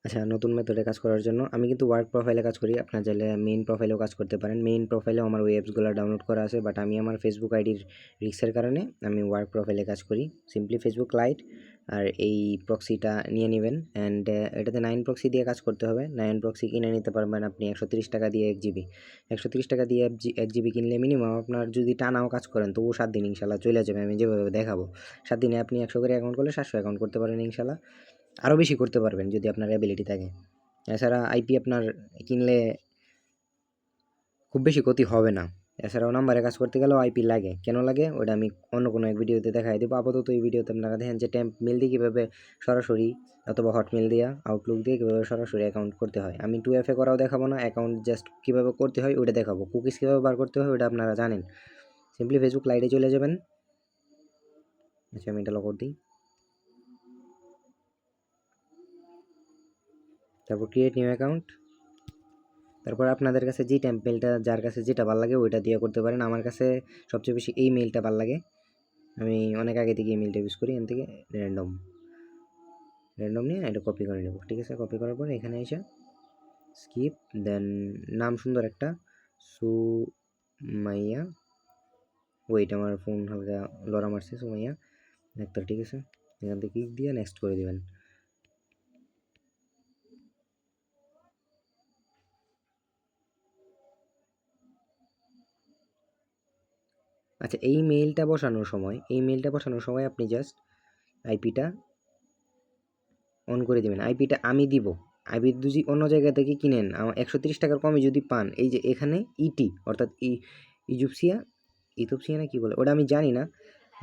আচ্ছা, নতুন মেথডে কাজ করার জন্য আমি কিন্তু ওয়ার্ক প্রোফাইলে কাজ করি। আপনার চাইলে মেইন প্রোফাইলেও কাজ করতে পারেন। মেইন প্রোফাইলেও আমার ওই অ্যাপসগুলো ডাউনলোড করা আছে, বাট আমি আমার ফেসবুক আইডির রিস্কের কারণে আমি ওয়ার্ক প্রোফাইলে কাজ করি। সিম্পলি ফেসবুক লাইট আর এই প্রক্সিটা নিয়ে নেবেন, অ্যান্ড এটাতে 9 প্রক্সি দিয়ে কাজ করতে হবে। 9 প্রক্সি কিনে নিতে পারবেন আপনি 130 টাকা দিয়ে 1 জিবি। 130 টাকা দিয়ে 1 জিবি কিনলে মিনিমাম আপনার যদি টানাও কাজ করেন তবুও 7 দিন ইনশাল্লাহ চলে যাবে। আমি যেভাবে দেখাবো 7 দিনে আপনি 100 করে অ্যাকাউন্ট করলে 700 অ্যাকাউন্ট করতে পারেন ইনশাল্লাহ। আরও বেশি করতে পারবেন যদি আপনার অ্যাবিলিটি থাকে। এছাড়া আইপি আপনার কিনলে খুব বেশি ক্ষতি হবে না। এছাড়াও নাম্বারে কাজ করতে গেলেও আইপি লাগে। কেন লাগে ওটা আমি অন্য কোনো এক ভিডিওতে দেখাই দেবো। আপাতত এই ভিডিওতে আপনারা দেখেন যে টেম্প মেল দিয়ে কীভাবে সরাসরি অথবা হটমেল দিয়ে আউটলুক দিয়ে কীভাবে সরাসরি অ্যাকাউন্ট করতে হয়। আমি 2FA করাও দেখাবো না, অ্যাকাউন্ট জাস্ট কীভাবে করতে হয় ওটা দেখাবো। কুকিজ কীভাবে বার করতে হয় ওটা আপনারা জানেন। সিম্পলি ফেসবুক লাইটে চলে যাবেন। আচ্ছা, আমি এটা লগ দিই। তারপর ক্রিয়েট নিউ অ্যাকাউন্ট। তারপর আপনাদের কাছে যে টেম্পলেটটা যার কাছে যেটা ভালো লাগে ওইটা দিয়ে করতে পারেন। আমার কাছে সবচেয়ে বেশি এই মেইলটা ভালো লাগে। আমি অনেক আগে থেকে এই মেইলটা ইউজ করি। এখান থেকে র্যান্ডম নিয়ে এটা কপি করে নেব। ঠিক আছে, কপি করার পর এখানে এসে স্কিপ, দেন নাম সুন্দর একটা সুমাইয়া। ওইটা আমার ফোন হালকা লড়া মারছে, সুমাইয়া একটা। ঠিক আছে, এখান থেকে ক্লিক দিয়ে নেক্সট করে দেবেন। আচ্ছা, এই মেইলটা বসানোর সময় আপনি জাস্ট আইপিটা অন করে দেবেন। আইপিটা আমি দিব। আইপি যদি অন্য জায়গা থেকে কিনেন 130 টাকার কমে যদি পান, এই যে এখানে ইটি অর্থাৎ ইথোপিয়া না কি বলে ওটা আমি জানি না,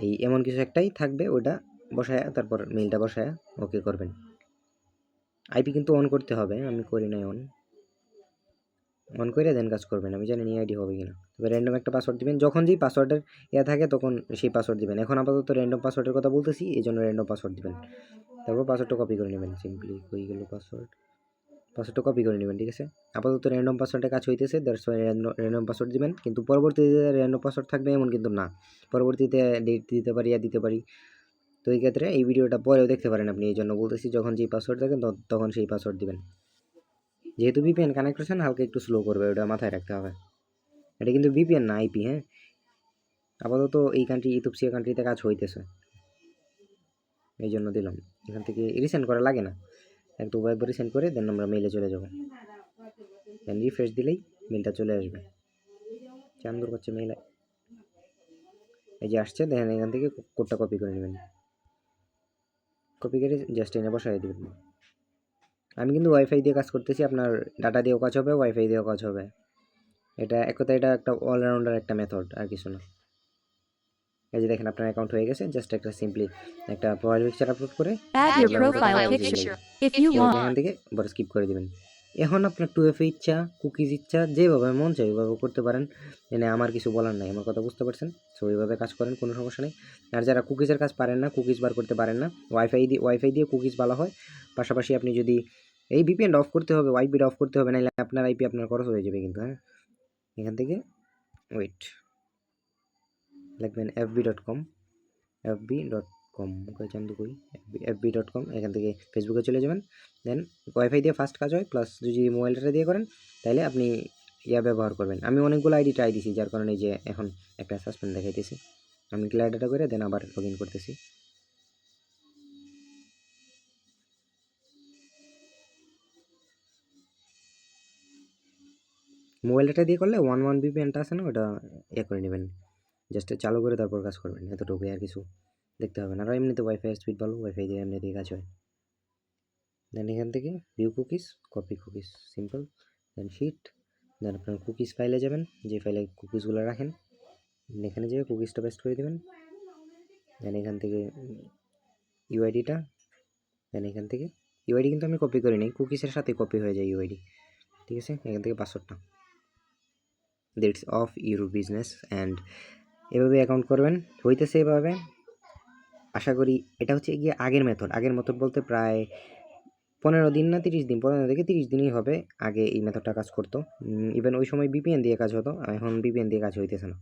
এই এমন কিছু একটাই থাকবে, ওটা বসায় তারপর মেইলটা বসায় ওকে করবেন। আইপি কিন্তু অন করতে হবে, আমি করি নাই অন করে দেন কাজ করবেন। আমি জানি আইডি হবে কিনা। তবে র্যান্ডম একটা পাসওয়ার্ড দিবেন। যখন যেই পাসওয়ার্ডের থাকে তখন সেই পাসওয়ার্ড দিবেন। এখন আপাতত র্যান্ডম পাসওয়ার্ডের কথা বলতেছি, এই জন্য র্যান্ডম পাসওয়ার্ড দিবেন। তারপর পাসওয়ার্ডটা কপি করে নেবেন। সিম্পলি হয়ে গেল পাসওয়ার্ডটা কপি করে নেবেন। ঠিক আছে, আপাতত র্যান্ডম পাসওয়ার্ডে কাজ হইতেছে, দ্যাটস ওয়াই র্যান্ডম পাসওয়ার্ড দিবেন। কিন্তু পরবর্তীতে র্যান্ডম পাসওয়ার্ড থাকবে এমন কিন্তু না, পরবর্তীতে ডেট দিতে পারি। তো এই ক্ষেত্রে এই ভিডিওটা পরেও দেখতে পারেন আপনি, এই জন্য বলতেছি যখন যেই পাসওয়ার্ড থাকেন তখন সেই পাসওয়ার্ড দিবেন। যেহেতু ভিপিএন কানেক্ট করছেন হালকা একটু স্লো করবে, ওটা মাথায় রাখতে হবে। এটা কিন্তু ভিপিএন না, আইপি। হ্যাঁ, আপাতত এই ইথিওপিয়া কান্ট্রিতে কাজ হইতেছে, এই জন্য দিলাম। এখান থেকে রিসেন্ড করা লাগে না, একটু একবার রিসেন্ড করে দেন আমরা মেইলে চলে যাব। দেন রিফ্রেশ দিলেই মেইলটা চলে আসবে। চান্দুর করছে মেইল, এই যে আসছে দেখেন। এখান থেকে কোডটা কপি করে নেবেন, কপি করে জাস্ট এনে বসাই দেবেন। আমি কিন্তু ওয়াইফাই দিয়ে কাজ করতেছি, আপনার ডাটা দিয়েও কাজ হবে, ওয়াইফাই দিয়েও কাজ হবে। এটা এক কথায় এটা একটা অলরাউন্ডার একটা মেথড, আর কিছু না। এই যে দেখেন আপনার অ্যাকাউন্ট হয়ে গেছে, জাস্ট একটা সিম্পলি একটা প্রোফাইল পিকচার আপলোড করে এখান থেকে বড় স্কিপ করে দিবেন। এখন আপনার 2FA ইচ্ছা, কুকিজ ইচ্ছা, যেভাবে মন চাই ওইভাবে করতে পারেন। এনে আমার কিছু বলার নাই, আমার কথা বুঝতে পারছেন। সো ওইভাবে কাজ করেন, কোনো সমস্যা নেই। আর যারা কুকিজের কাজ পারেন না, কুকিজ বার করতে পারেন না, ওয়াইফাই দিয়ে কুকিজ ভালো হয়। পাশাপাশি আপনি যদি এই ভিপিএন অফ করতে হবে, ওয়াইপিটা অফ করতে হবে, নাহলে আপনার আইপি আপনার খরচ হয়ে যাবে কিন্তু। হ্যাঁ, এখান থেকে ওয়েট লিখবেন fb.com, fb.com, এখান থেকে ফেসবুকে চলে যাবেন। দেন ওয়াইফাই দিয়ে ফাস্ট কাজ হয়, প্লাস যদি মোবাইলটা দিয়ে করেন তাহলে আপনি ব্যবহার করবেন। আমি অনেকগুলো আইডি ট্রাই দিছি, যার কারণে যে এখন একটা সাসপেন্ড দেখাইতেছি। আমি ক্লিয়ার ডাটা করে দেন আবার লগ ইন করতেছি। মোবাইল ডাটা দিয়ে করলে 1 VPNটা আছে না, ওটা করে নেবেন। জাস্ট চালু করে তারপর কাজ করবেন, এতটুকুই, আর কিছু দেখতে হবে না। আর এমনিতে ওয়াইফাই স্পিড ভালো, ওয়াইফাই দিয়ে এমনিতেই কাজ হয়। দেন এখান থেকে view cookies, copy cookies, simple. Then sheet, then আপনার কুকিজ ফাইলে যাবেন, যে ফাইলে কুকিজগুলো রাখেন এখানে যেয়ে কুকিজটা পেস্ট করে দেবেন। দেন এখান থেকে ইউআইডিটা, দেন এখান থেকে ইউআইডি কিন্তু আমি কপি করি নি, কুকিজের সাথে কপি হয়ে যায় ইউআইডি। ঠিক আছে, এখান থেকে পাসওয়ার্ডটা, that's of your business. And এভাবে অ্যাকাউন্ট করবেন, হইতেছে এভাবে। আশা করি এটা হচ্ছে গিয়ে আগের মেথড বলতে প্রায় 15 দিন না 30 দিন, 15 থেকে 30 দিনই হবে আগে এই মেথডটা কাজ করতো। ইভেন ওই সময় বিপিএন দিয়ে কাজ হতো, এখন বিপিএন দিয়ে কাজ হইতেছে না।